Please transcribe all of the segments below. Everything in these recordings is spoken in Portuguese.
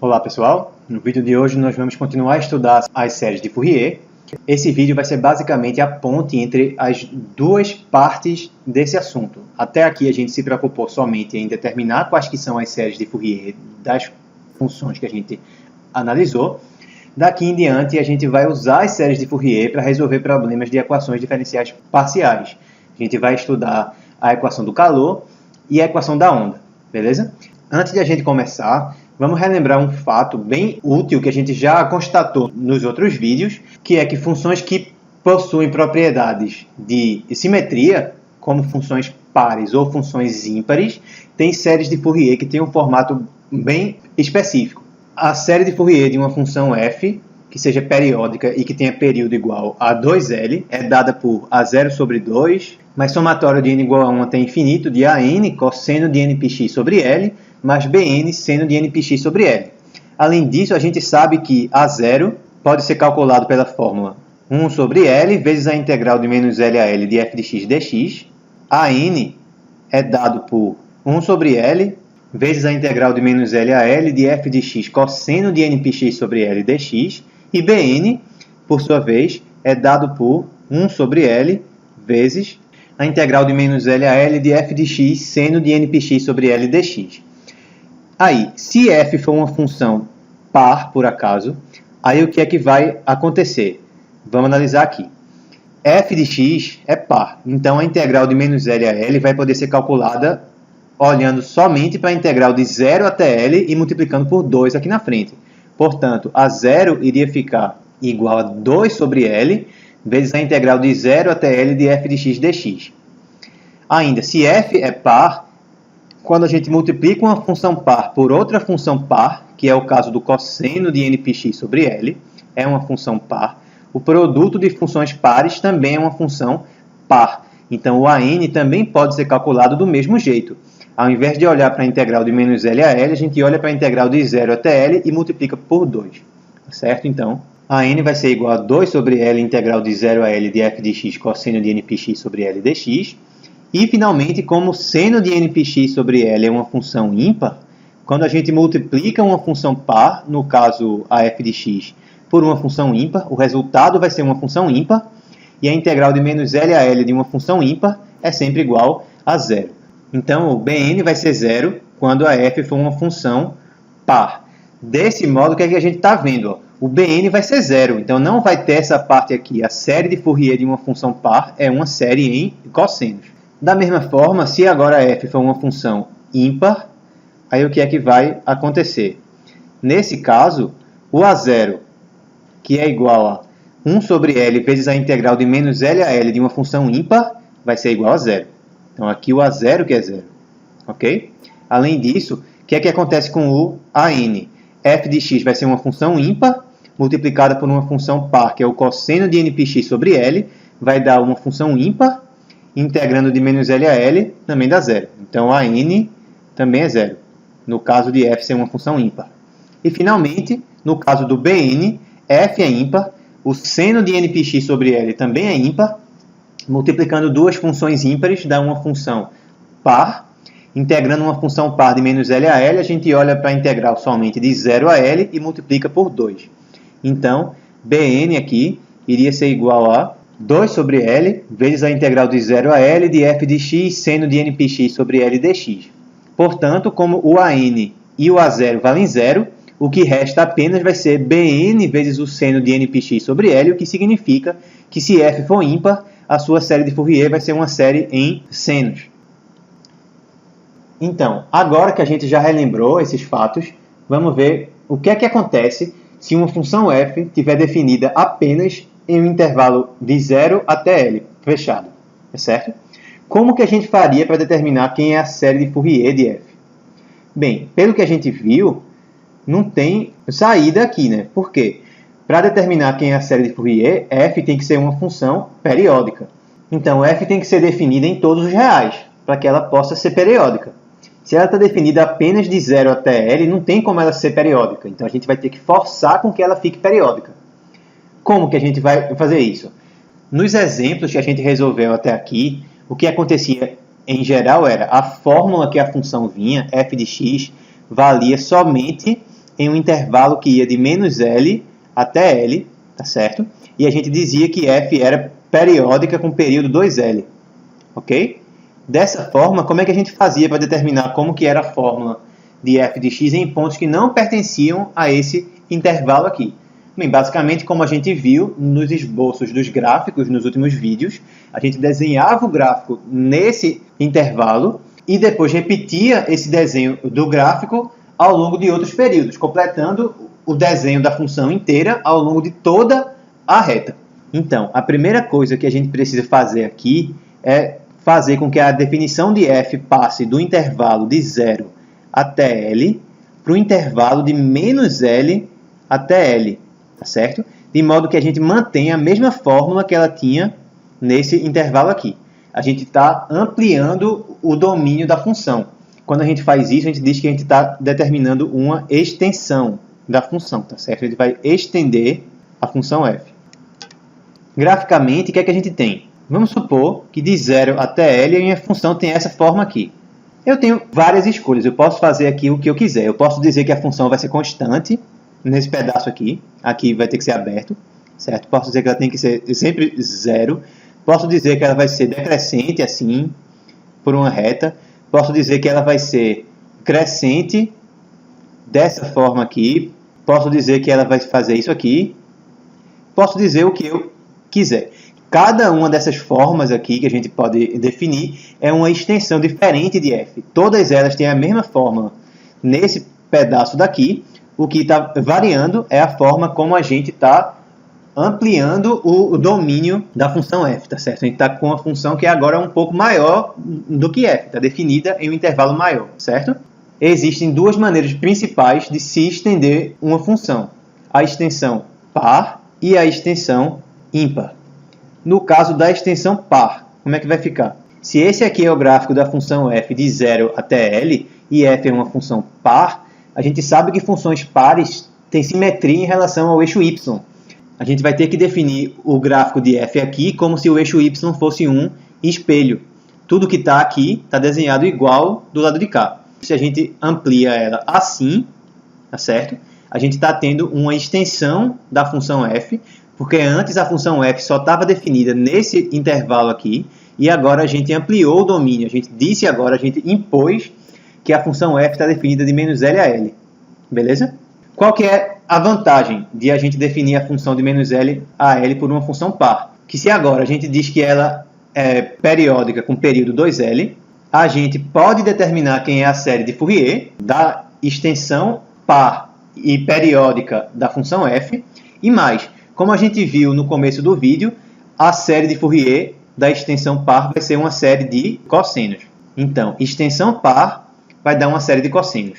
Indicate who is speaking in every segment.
Speaker 1: Olá pessoal, no vídeo de hoje nós vamos continuar a estudar as séries de Fourier. Esse vídeo vai ser basicamente a ponte entre as duas partes desse assunto. Até aqui a gente se preocupou somente em determinar quais que são as séries de Fourier das funções que a gente analisou. Daqui em diante a gente vai usar as séries de Fourier para resolver problemas de equações diferenciais parciais. A gente vai estudar a equação do calor e a equação da onda, beleza? Antes de a gente começar, vamos relembrar um fato bem útil que a gente já constatou nos outros vídeos, que é que funções que possuem propriedades de simetria, como funções pares ou funções ímpares, têm séries de Fourier que têm um formato bem específico. A série de Fourier de uma função f, que seja periódica e que tenha período igual a 2L, é dada por A0 sobre 2, mais somatório de n igual a 1 até infinito de AN, cosseno de npx sobre L, mais Bn seno de npx sobre L. Além disso, a gente sabe que A0 pode ser calculado pela fórmula 1 sobre L vezes a integral de menos L a L de f de x dx. AN é dado por 1 sobre L vezes a integral de menos L a L de f de x cosseno de npx sobre L dx. E Bn, por sua vez, é dado por 1 sobre L vezes a integral de menos L a L de f de x seno de npx sobre L dx. Aí, se f for uma função par, por acaso, aí o que é que vai acontecer? Vamos analisar aqui. F de x é par, então a integral de menos L a L vai poder ser calculada olhando somente para a integral de 0 até L e multiplicando por 2 aqui na frente. Portanto, a 0 iria ficar igual a 2 sobre L vezes a integral de 0 até L de f de x dx. Ainda, se f é par, quando a gente multiplica uma função par por outra função par, que é o caso do cosseno de npx sobre L, é uma função par, o produto de funções pares também é uma função par. Então, o AN também pode ser calculado do mesmo jeito. Ao invés de olhar para a integral de menos L a L, a gente olha para a integral de 0 até L e multiplica por 2. Certo? Então, AN vai ser igual a 2 sobre L integral de 0 a L de f de x cosseno de npx sobre L dx. E, finalmente, como seno de npx sobre L é uma função ímpar, quando a gente multiplica uma função par, no caso a f de x, por uma função ímpar, o resultado vai ser uma função ímpar, e a integral de menos L a L de uma função ímpar é sempre igual a 0. Então, o Bn vai ser 0 quando a f for uma função par. Desse modo, o que é que a gente está vendo? Ó? O Bn vai ser 0, então não vai ter essa parte aqui. A série de Fourier de uma função par é uma série em cossenos. Da mesma forma, se agora f for uma função ímpar, aí o que é que vai acontecer? Nesse caso, o A0, que é igual a 1 sobre L vezes a integral de menos L a L de uma função ímpar, vai ser igual a 0. Então, aqui o A0 que é 0. Ok? Além disso, o que é que acontece com o AN? F de x vai ser uma função ímpar, multiplicada por uma função par, que é o cosseno de npx sobre L, vai dar uma função ímpar, integrando de menos L a L, também dá 0. Então, a n também é 0, no caso de f ser uma função ímpar. E, finalmente, no caso do Bn, f é ímpar, o seno de npx sobre L também é ímpar, multiplicando duas funções ímpares, dá uma função par. Integrando uma função par de menos L a L, a gente olha para a integral somente de 0 a L e multiplica por 2. Então, Bn aqui iria ser igual a 2 sobre L vezes a integral de 0 a L de f de x seno de npx sobre L dx. Portanto, como o AN e o A0 valem 0, o que resta apenas vai ser Bn vezes o seno de npx sobre L, o que significa que se f for ímpar, a sua série de Fourier vai ser uma série em senos. Então, agora que a gente já relembrou esses fatos, vamos ver o que é que acontece se uma função f estiver definida apenas em um intervalo de 0 até L, fechado, certo? Como que a gente faria para determinar quem é a série de Fourier de f? Bem, pelo que a gente viu, não tem saída aqui, né? Por quê? Para determinar quem é a série de Fourier, f tem que ser uma função periódica. Então, f tem que ser definida em todos os reais, para que ela possa ser periódica. Se ela está definida apenas de 0 até L, não tem como ela ser periódica. Então, a gente vai ter que forçar com que ela fique periódica. Como que a gente vai fazer isso? Nos exemplos que a gente resolveu até aqui, o que acontecia em geral era a fórmula que a função vinha, f de x, valia somente em um intervalo que ia de menos L até L, tá certo? E a gente dizia que f era periódica com período 2L, ok? Dessa forma, como é que a gente fazia para determinar como que era a fórmula de f de x em pontos que não pertenciam a esse intervalo aqui? Bem, basicamente, como a gente viu nos esboços dos gráficos nos últimos vídeos, a gente desenhava o gráfico nesse intervalo e depois repetia esse desenho do gráfico ao longo de outros períodos, completando o desenho da função inteira ao longo de toda a reta. Então, a primeira coisa que a gente precisa fazer aqui é fazer com que a definição de f passe do intervalo de 0 até L para o intervalo de menos L até L, tá certo? De modo que a gente mantenha a mesma fórmula que ela tinha nesse intervalo aqui. A gente está ampliando o domínio da função. Quando a gente faz isso, a gente diz que a gente está determinando uma extensão da função, tá certo? A gente vai estender a função f. Graficamente, o que é que a gente tem? Vamos supor que de 0 até L a minha função tem essa forma aqui. Eu tenho várias escolhas. Eu posso fazer aqui o que eu quiser. Eu posso dizer que a função vai ser constante nesse pedaço aqui. Aqui vai ter que ser aberto, certo? Posso dizer que ela tem que ser sempre 0. Posso dizer que ela vai ser decrescente, assim, por uma reta. Posso dizer que ela vai ser crescente dessa forma aqui. Posso dizer que ela vai fazer isso aqui. Posso dizer o que eu quiser. Cada uma dessas formas aqui que a gente pode definir é uma extensão diferente de f. Todas elas têm a mesma forma nesse pedaço daqui. O que está variando é a forma como a gente está ampliando o domínio da função f, tá certo? A gente está com uma função que agora é um pouco maior do que f, está definida em um intervalo maior, certo? Existem duas maneiras principais de se estender uma função: a extensão par e a extensão ímpar. No caso da extensão par, como é que vai ficar? Se esse aqui é o gráfico da função f de 0 até L, e f é uma função par, a gente sabe que funções pares têm simetria em relação ao eixo y. A gente vai ter que definir o gráfico de f aqui como se o eixo y fosse um espelho. Tudo que está aqui está desenhado igual do lado de cá. Se a gente amplia ela assim, tá certo? A gente está tendo uma extensão da função f, porque antes a função f só estava definida nesse intervalo aqui, e agora a gente ampliou o domínio. A gente disse agora, a gente impôs que a função f está definida de menos L a L. Beleza? Qual que é a vantagem de a gente definir a função de menos L a L por uma função par? Que se agora a gente diz que ela é periódica com período 2L, a gente pode determinar quem é a série de Fourier da extensão par e periódica da função f, e mais, como a gente viu no começo do vídeo, a série de Fourier da extensão par vai ser uma série de cossenos. Então, extensão par vai dar uma série de cossenos.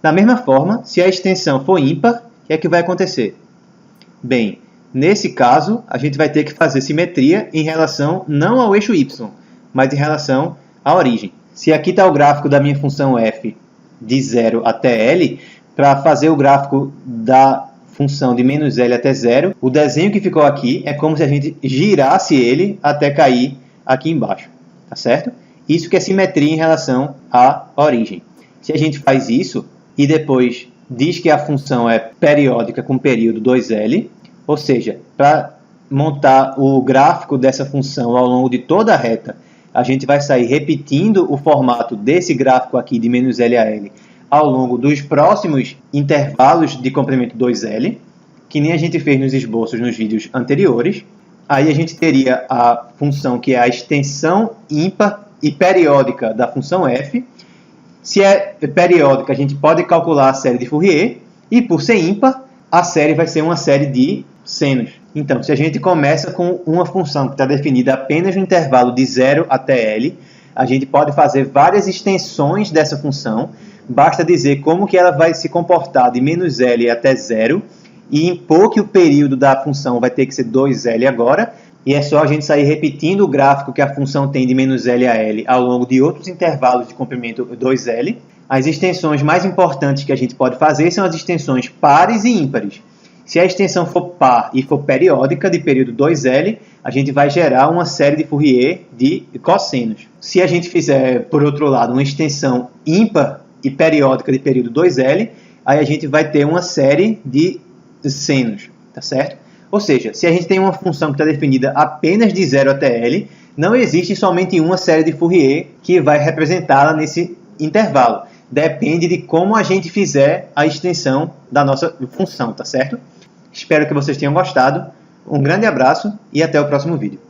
Speaker 1: Da mesma forma, se a extensão for ímpar, o que é que vai acontecer? Bem, nesse caso, a gente vai ter que fazer simetria em relação não ao eixo y, mas em relação à origem. Se aqui está o gráfico da minha função f de 0 até L, para fazer o gráfico da função de menos L até 0, o desenho que ficou aqui é como se a gente girasse ele até cair aqui embaixo, tá certo? Isso que é simetria em relação à origem. Se a gente faz isso e depois diz que a função é periódica com período 2L, ou seja, para montar o gráfico dessa função ao longo de toda a reta, a gente vai sair repetindo o formato desse gráfico aqui de menos L a L ao longo dos próximos intervalos de comprimento 2L, que nem a gente fez nos esboços nos vídeos anteriores. Aí a gente teria a função que é a extensão ímpar e periódica da função f. Se é periódica, a gente pode calcular a série de Fourier, e por ser ímpar, a série vai ser uma série de senos. Então, se a gente começa com uma função que está definida apenas no intervalo de 0 até L, a gente pode fazer várias extensões dessa função. Basta dizer como que ela vai se comportar de menos L até 0 e impor que o período da função vai ter que ser 2L agora, e é só a gente sair repetindo o gráfico que a função tem de menos L a L ao longo de outros intervalos de comprimento 2L. As extensões mais importantes que a gente pode fazer são as extensões pares e ímpares. Se a extensão for par e for periódica de período 2L, a gente vai gerar uma série de Fourier de cossenos. Se a gente fizer, por outro lado, uma extensão ímpar e periódica de período 2L, aí a gente vai ter uma série de senos, tá certo? Ou seja, se a gente tem uma função que está definida apenas de 0 até L, não existe somente uma série de Fourier que vai representá-la nesse intervalo. Depende de como a gente fizer a extensão da nossa função, tá certo? Espero que vocês tenham gostado. Um grande abraço e até o próximo vídeo.